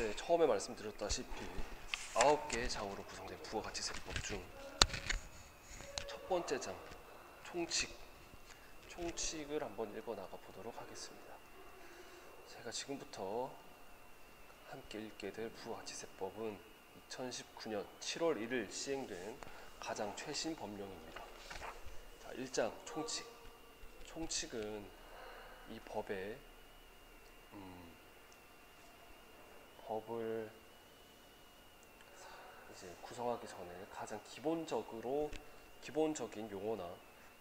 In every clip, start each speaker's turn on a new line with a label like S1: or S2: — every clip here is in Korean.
S1: 네, 처음에 말씀드렸다시피 9개의 장으로 구성된 부가가치세법 중 첫 번째 장, 총칙을 한번 읽어 나가 보도록 하겠습니다. 제가 지금부터 함께 읽게 될 부가가치세법은 2019년 7월 1일 시행된 가장 최신 법령입니다. 자, 1장 총칙. 총칙은 이 법을 이제 구성하기 전에 가장 기본적인 용어나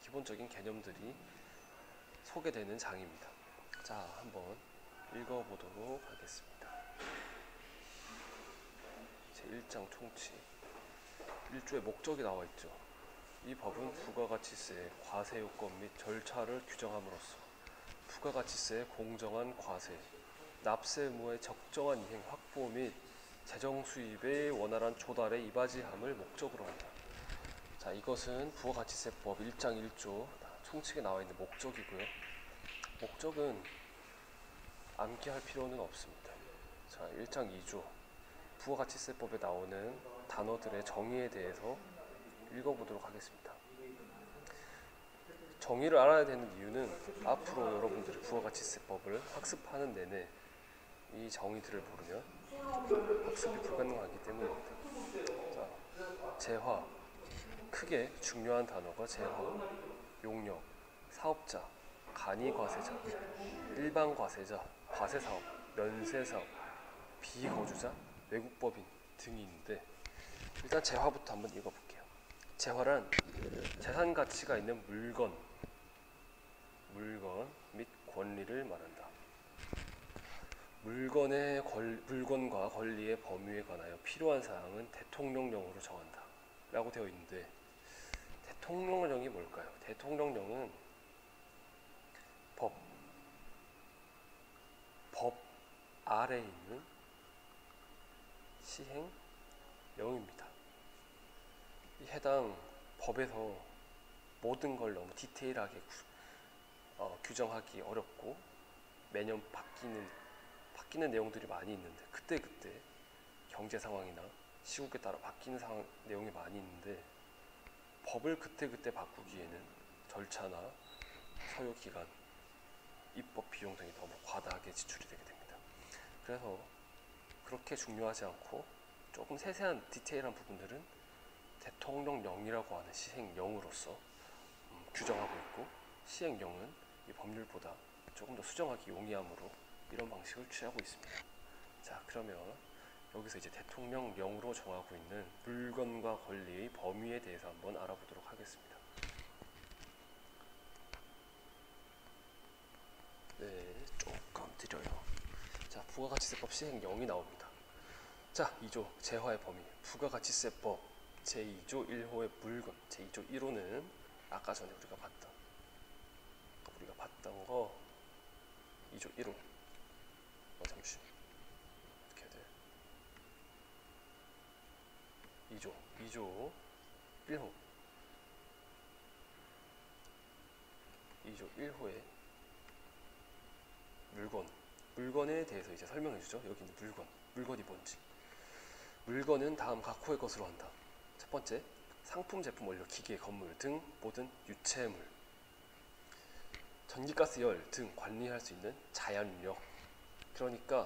S1: 기본적인 개념들이 소개되는 장입니다. 자, 한번 읽어보도록 하겠습니다. 제1장 총칙 1조의 목적이 나와 있죠. 이 법은 부가가치세의 과세 요건 및 절차를 규정함으로써 부가가치세의 공정한 과세, 납세 의무의 적정한 이행 확보 및 재정 수입의 원활한 조달에 이바지함을 목적으로 한다. 자, 이것은 부가가치세법 1장 1조 총칙에 나와 있는 목적이고요. 목적은 암기할 필요는 없습니다. 자, 1장 2조 부가가치세법에 나오는 단어들의 정의에 대해서 읽어보도록 하겠습니다. 정의를 알아야 되는 이유는 앞으로 여러분들이 부가가치세법을 학습하는 내내 이 정의들을 모르면 학습이 불가능하기 때문입니다. 자, 재화. 크게 중요한 단어가 재화, 용역, 사업자, 간이과세자, 일반과세자, 과세사업, 면세사업, 비거주자, 외국법인 등이 있는데 일단 재화부터 한번 읽어볼게요. 재화란 재산 가치가 있는 물건 및 권리를 말한다. 물건과 권리의 범위에 관하여 필요한 사항은 대통령령으로 정한다 라고 되어 있는데 대통령령이 뭘까요? 대통령령은 법 아래에 있는 시행령입니다. 이 해당 법에서 모든 걸 너무 디테일하게 규정하기 어렵고 매년 바뀌는 내용들이 많이 있는데 그때그때 경제 상황이나 시국에 따라 바뀌는 내용이 많이 있는데 법을 그때그때 바꾸기에는 절차나 서류 기간, 입법 비용 등이 너무 과다하게 지출이 되게 됩니다. 그래서 그렇게 중요하지 않고 조금 세세한 디테일한 부분들은 대통령령이라고 하는 시행령으로서 규정하고 있고 시행령은 이 법률보다 조금 더 수정하기 용이하므로 이런 방식을 취하고 있습니다. 자, 그러면 여기서 이제 대통령령으로 정하고 있는 물건과 권리의 범위에 대해서 한번 알아보도록 하겠습니다. 네, 조금 느려요. 자, 부가가치세법 시행령이 나옵니다. 자, 2조 재화의 범위. 부가가치세법 제2조 1호의 물건. 제2조 1호는 아까 전에 우리가 봤던 거 2조 1호. 잠시 어떻게 해야 돼? 2조 1호 2조 1호의 물건에 대해서 이제 설명해 주죠. 여기 있는 물건이 뭔지. 물건은 다음 각 호의 것으로 한다. 첫 번째, 상품, 제품, 원료, 기계, 건물 등 모든 유체물, 전기가스, 열 등 관리할 수 있는 자연력. 그러니까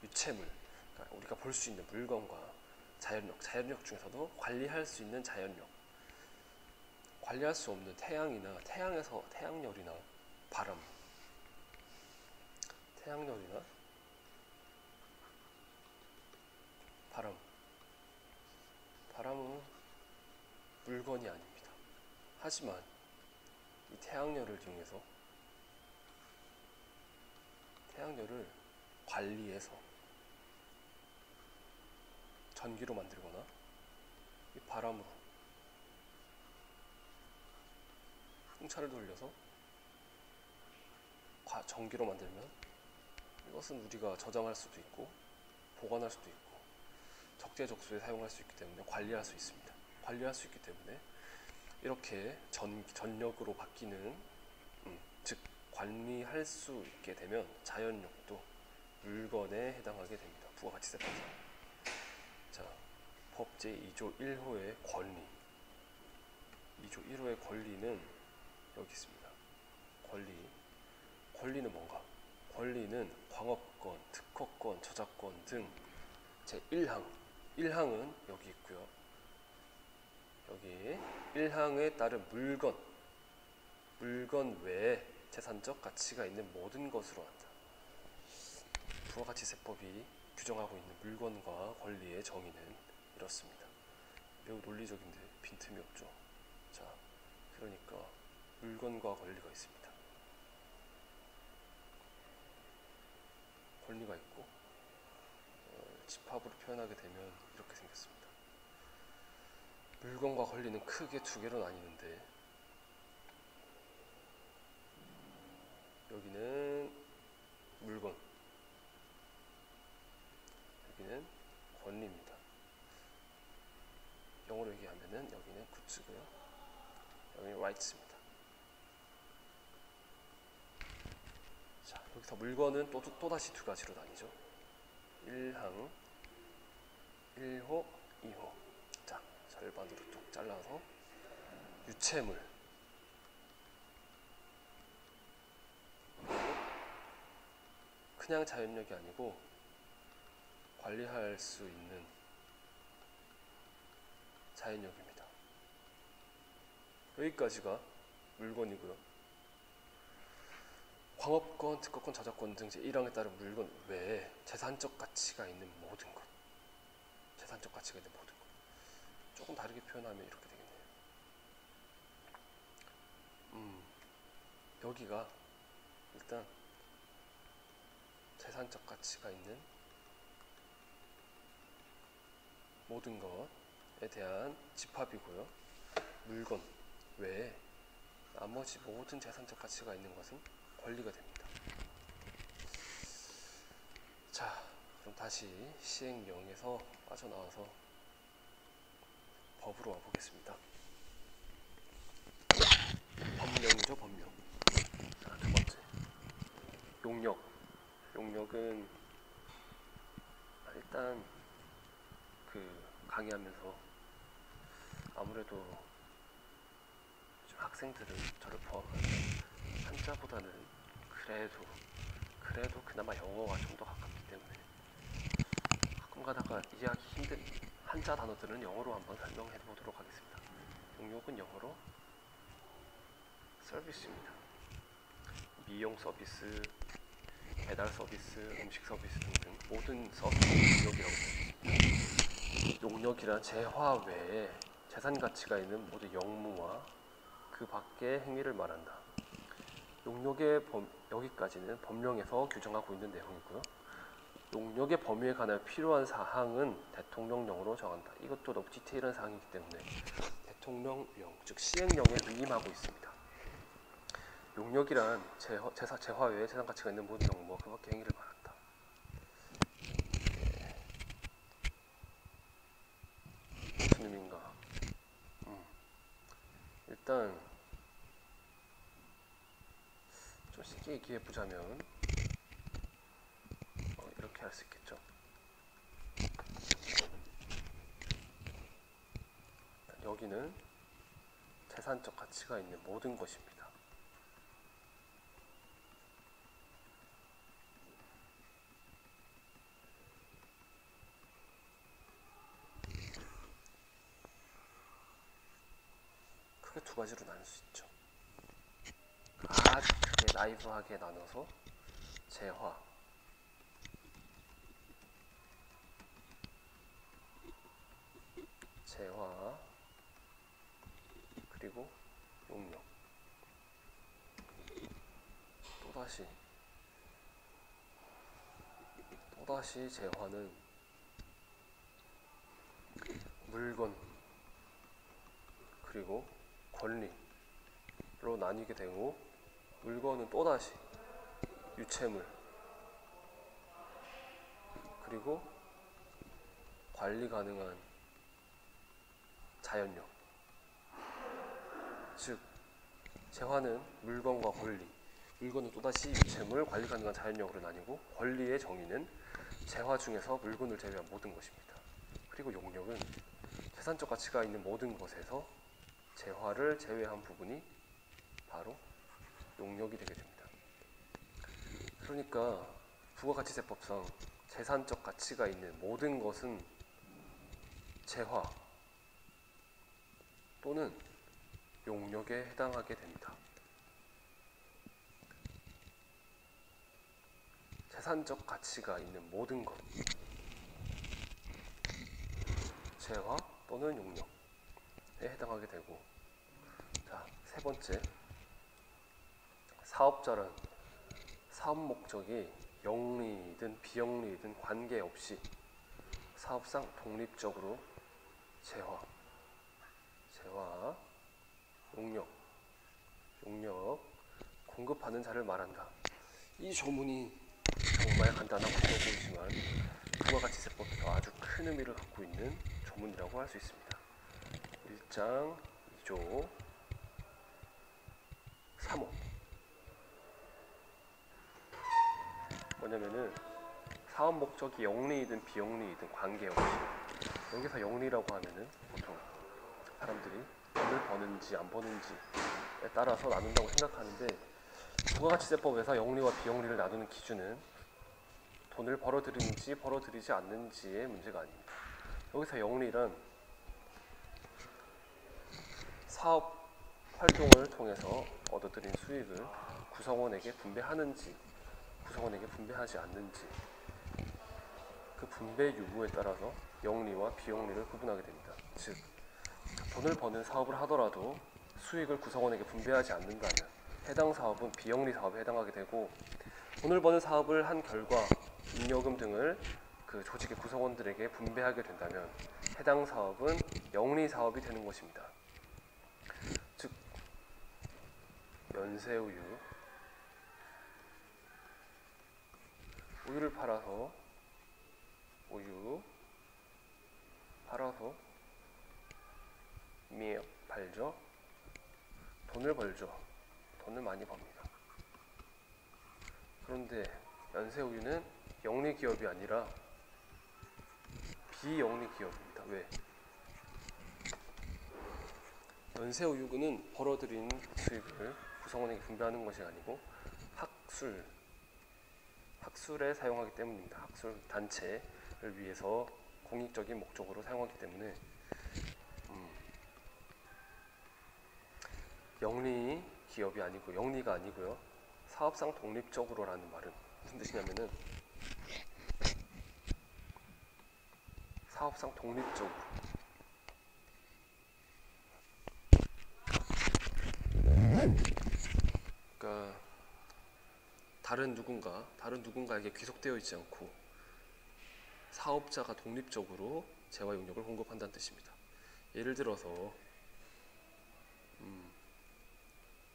S1: 유체물, 그러니까 우리가 볼 수 있는 물건과 자연력 중에서도 관리할 수 있는 자연력, 관리할 수 없는 태양열이나 바람은 물건이 아닙니다. 하지만 이 태양열을 이용해서 태양열을 관리해서 전기로 만들거나 이 바람으로 풍차를 돌려서 전기로 만들면 이것은 우리가 저장할 수도 있고 보관할 수도 있고 적재적소에 사용할 수 있기 때문에 관리할 수 있습니다. 관리할 수 있기 때문에 이렇게 전력으로 바뀌는 즉 관리할 수 있게 되면 자연력도 물건에 해당하게 됩니다. 부가가치세법상. 자, 법 제2조 1호의 권리. 2조 1호의 권리는 여기 있습니다. 권리는 뭔가? 권리는 광업권, 특허권, 저작권 등 제1항. 1항은 여기 있고요. 여기 1항에 따른 물건 외에 재산적 가치가 있는 모든 것으로 한다. 부가가치세법이 규정하고 있는 물건과 권리의 정의는 이렇습니다. 매우 논리적인데 빈틈이 없죠. 자, 그러니까 물건과 권리가 있습니다. 권리가 있고 집합으로 표현하게 되면 이렇게 생겼습니다. 물건과 권리는 크게 두 개로 나뉘는데 여기는 물건, 여기는 권리입니다. 영어로 얘기하면은 여기는 굿즈고요. 여기는 rights입니다. 자, 여기서 물건은 또다시 두 가지로 나뉘죠. 1항, 1호, 2호. 자, 절반으로 쭉 잘라서 유체물, 그냥 자연력이 아니고 관리할 수 있는 자연력입니다. 여기까지가 물건이고요. 광업권, 특허권, 저작권 등 제1항에 따른 물건 외에 재산적 가치가 있는 모든 것. 재산적 가치가 있는 모든 것. 조금 다르게 표현하면 이렇게 되겠네요. 여기가 일단 재산적 가치가 있는 모든 것에 대한 집합이고요. 물건 외에 나머지 모든 재산적 가치가 있는 것은 권리가 됩니다. 자, 그럼 다시 시행령에서 빠져나와서 법으로 와보겠습니다. 법령이죠, 법령. 자, 두 번째. 용역은 일단 강의하면서 아무래도 요즘 학생들은 저를 포함한 한자보다는 그래도 그나마 영어가 좀 더 가깝기 때문에 가끔 가다가 이해하기 힘든 한자 단어들은 영어로 한번 설명해 보도록 하겠습니다. 용역은 영어로 서비스입니다. 미용 서비스, 배달 서비스, 음식 서비스 등등 모든 서비스를 용역이라고 합니다. 용역이란 재화 외에 재산 가치가 있는 모든 영무와 그 밖의 행위를 말한다. 용역의 여기까지는 법령에서 규정하고 있는 내용이고요. 용역의 범위에 관하여 필요한 사항은 대통령령으로 정한다. 이것도 너무 디테일한 사항이기 때문에 대통령령, 즉 시행령에 위임하고 있습니다. 용역이란 재화 외에 재산 가치가 있는 모든 영무와 그 밖의 행위를 말한다. 무슨 의미인가? 일단 좀 쉽게 얘기해 보자면 이렇게 할 수 있겠죠. 여기는 재산적 가치가 있는 모든 것입니다. 크게 두 가지로 나눌 수 있죠. 아주 크게 나이브하게 나눠서 재화, 그리고 용역. 또다시 재화는 물건 그리고 권리로 나뉘게 되고, 물건은 또다시 유체물 그리고 관리 가능한 자연력. 즉 재화는 물건과 권리, 물건은 또다시 유체물, 관리 가능한 자연력으로 나뉘고 권리의 정의는 재화 중에서 물건을 제외한 모든 것입니다. 그리고 용력은 재산적 가치가 있는 모든 것에서 재화를 제외한 부분이 바로 용력이 되게 됩니다. 그러니까 부가가치세법상 재산적 가치가 있는 모든 것은 재화 또는 용력에 해당하게 됩니다. 재산적 가치가 있는 모든 것, 재화 또는 용력에 해당하게 되고, 자, 세 번째, 사업자란 사업 목적이 영리이든 비영리이든 관계없이 사업상 독립적으로 재화, 용력 공급하는 자를 말한다. 이 조문이 정말 간단하고 쉬워 보이지만 부가가치세법에서 아주 큰 의미를 갖고 있는 조문이라고 할 수 있습니다. 1장 2조 3호 뭐냐면은 사업 목적이 영리이든 비영리이든 관계없이, 여기서 영리라고 하면은 보통 사람들이 돈을 버는지 안 버는지에 따라서 나눈다고 생각하는데, 부가가치세법에서 영리와 비영리를 나누는 기준은 돈을 벌어들이는지 벌어들이지 않는지의 문제가 아닙니다. 여기서 영리란 사업 활동을 통해서 얻어들인 수익을 구성원에게 분배하는지 구성원에게 분배하지 않는지, 그 분배 유무에 따라서 영리와 비영리를 구분하게 됩니다. 즉, 돈을 버는 사업을 하더라도 수익을 구성원에게 분배하지 않는다면 해당 사업은 비영리 사업에 해당하게 되고, 돈을 버는 사업을 한 결과 잉여금 등을 그 조직의 구성원들에게 분배하게 된다면 해당 사업은 영리 사업이 되는 것입니다. 즉, 연세우유, 우유를 팔아서 팔죠. 돈을 벌죠. 돈을 많이 법니다. 그런데 연세우유는 영리 기업이 아니라 비영리 기업입니다. 왜? 연세우유는 벌어들인 수익을 구성원에게 분배하는 것이 아니고 학술에 사용하기 때문입니다. 학술 단체를 위해서 공익적인 목적으로 사용하기 때문에 영리 기업이 아니고 영리가 아니고요. 사업상 독립적으로라는 말은 무슨 뜻이냐면은 사업상 독립적으로, 그러니까 다른 누군가에게 귀속되어 있지 않고 사업자가 독립적으로 재화 용력을 공급한다는 뜻입니다. 예를 들어서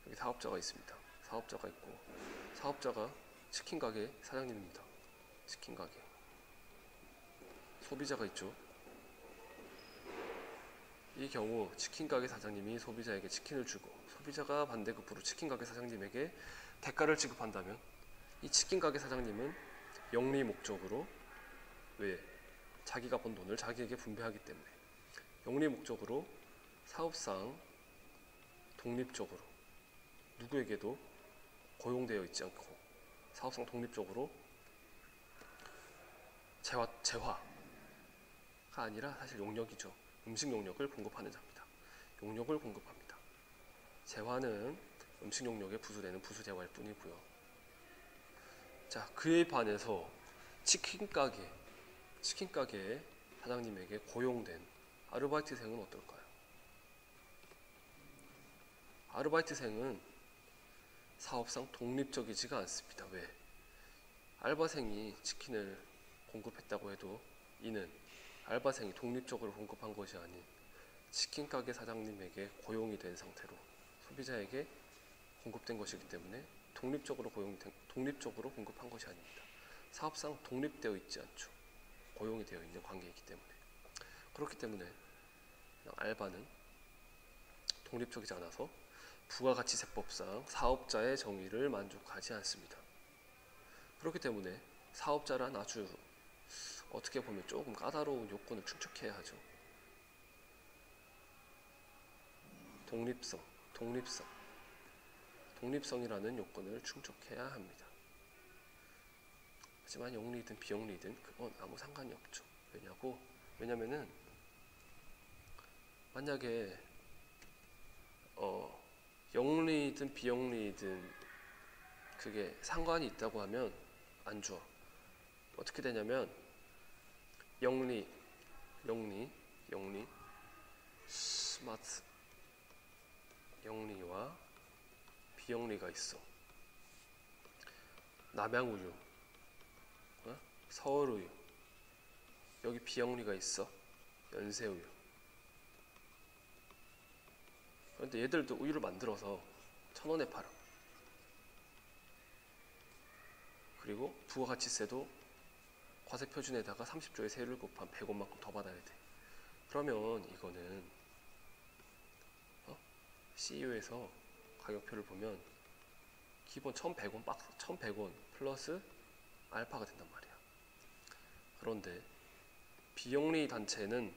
S1: 여기 사업자가 있습니다. 사업자가 있고, 사업자가 치킨 가게 사장님입니다. 치킨 가게. 소비자가 있죠. 이 경우 치킨 가게 사장님이 소비자에게 치킨을 주고, 소비자가 반대급부로 치킨 가게 사장님에게 대가를 지급한다면 이 치킨 가게 사장님은 영리 목적으로, 왜? 자기가 번 돈을 자기에게 분배하기 때문에 영리 목적으로 사업상 독립적으로 누구에게도 고용되어 있지 않고 사업상 독립적으로 재화가 아니라 사실 용력이죠. 음식 용력을 공급하는 자입니다. 용력을 공급합니다. 재화는 음식 용력에 부수되는 부수 재화일 뿐이고요. 자, 그에 반해서 치킨 가게 사장님에게 고용된 아르바이트생은 어떨까요? 아르바이트생은 사업상 독립적이지가 않습니다. 왜? 알바생이 치킨을 공급했다고 해도 이는 알바생이 독립적으로 공급한 것이 아닌 치킨 가게 사장님에게 고용이 된 상태로 소비자에게 공급된 것이기 때문에 독립적으로 공급한 것이 아닙니다. 사업상 독립되어 있지 않죠. 고용이 되어 있는 관계이기 때문에. 그렇기 때문에 알바는 독립적이지 않아서 부가가치세법상 사업자의 정의를 만족하지 않습니다. 그렇기 때문에 사업자란 아주 어떻게 보면 조금 까다로운 요건을 충족해야 하죠. 독립성이라는 요건을 충족해야 합니다. 하지만 영리든 비영리든 그건 아무 상관이 없죠. 왜냐면은 만약에 영리든 비영리든 그게 상관이 있다고 하면 안 좋아. 어떻게 되냐면 영리, 스마트, 영리와 비영리가 있어. 남양우유, 서울우유. 여기 비영리가 있어. 연세우유. 그런데 얘들도 우유를 만들어서 1,000원에 팔아. 그리고 부가가치세도 과세표준에다가 30조의 세율을 곱한 100원만큼 더 받아야 돼. 그러면 이거는 CU에서 가격표를 보면 기본 1,100원 플러스 알파가 된단 말이야. 그런데 비영리 단체는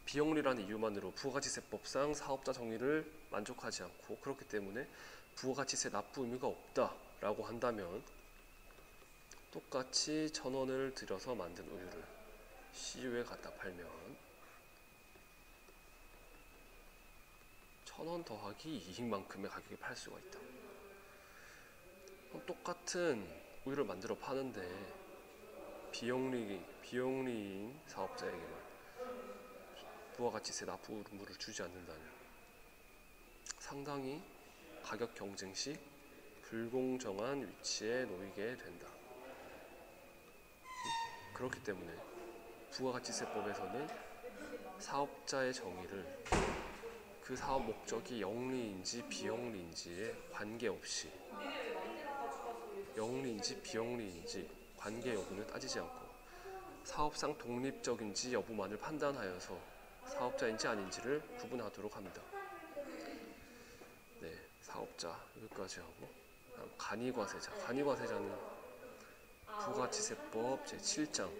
S1: 비영리라는 이유만으로 부가가치세법상 사업자 정의를 만족하지 않고, 그렇기 때문에 부가가치세 납부 의무가 없다라고 한다면 똑같이 1,000원을 들여서 만든 우유를 CU에 갖다 팔면 1,000원 더하기 이익만큼의 가격에 팔 수가 있다. 그럼 똑같은 우유를 만들어 파는데 비영리인 사업자에게만 부가가치세 납부 의무를 주지 않는다면 상당히 가격 경쟁 시 불공정한 위치에 놓이게 된다. 그렇기 때문에 부가가치세법에서는 사업자의 정의를 그 사업 목적이 영리인지 비영리인지에 관계없이, 영리인지 비영리인지 관계 여부는 따지지 않고 사업상 독립적인지 여부만을 판단하여서 사업자인지 아닌지를 구분하도록 합니다. 네, 사업자 여기까지 하고, 간이과세자. 간이과세자는 부가가치세법 제7장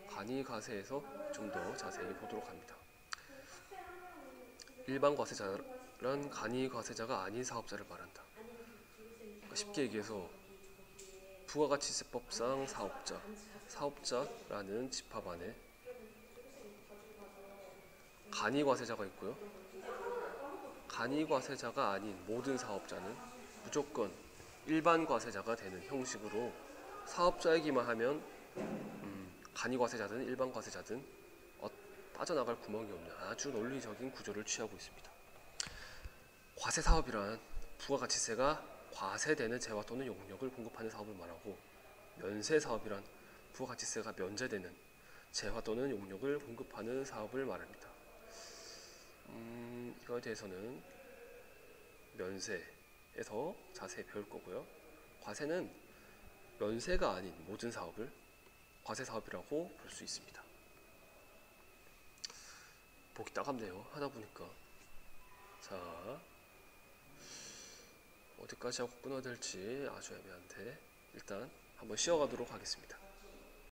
S1: 간이과세에서 좀 더 자세히 보도록 합니다. 일반 과세자란 간이과세자가 아닌 사업자를 말한다. 그러니까 쉽게 얘기해서 부가가치세법상 사업자라는 집합 안에 간이과세자가 있고요. 간이과세자가 아닌 모든 사업자는 무조건 일반 과세자가 되는 형식으로 사업자이기만 하면 간이과세자든 일반 과세자든 빠져나갈 구멍이 없는 아주 논리적인 구조를 취하고 있습니다. 과세사업이란 부가가치세가 과세되는 재화 또는 용역을 공급하는 사업을 말하고, 면세사업이란 부가가치세가 면제되는 재화 또는 용역을 공급하는 사업을 말합니다. 이거에 대해서는 면세에서 자세히 배울 거고요. 과세는 면세가 아닌 모든 사업을 과세사업이라고 볼 수 있습니다. 보기 따갑네요. 하다 보니까. 자, 어디까지 하고 끊어야 될지 아주 애매한데 일단 한번 쉬어가도록 하겠습니다.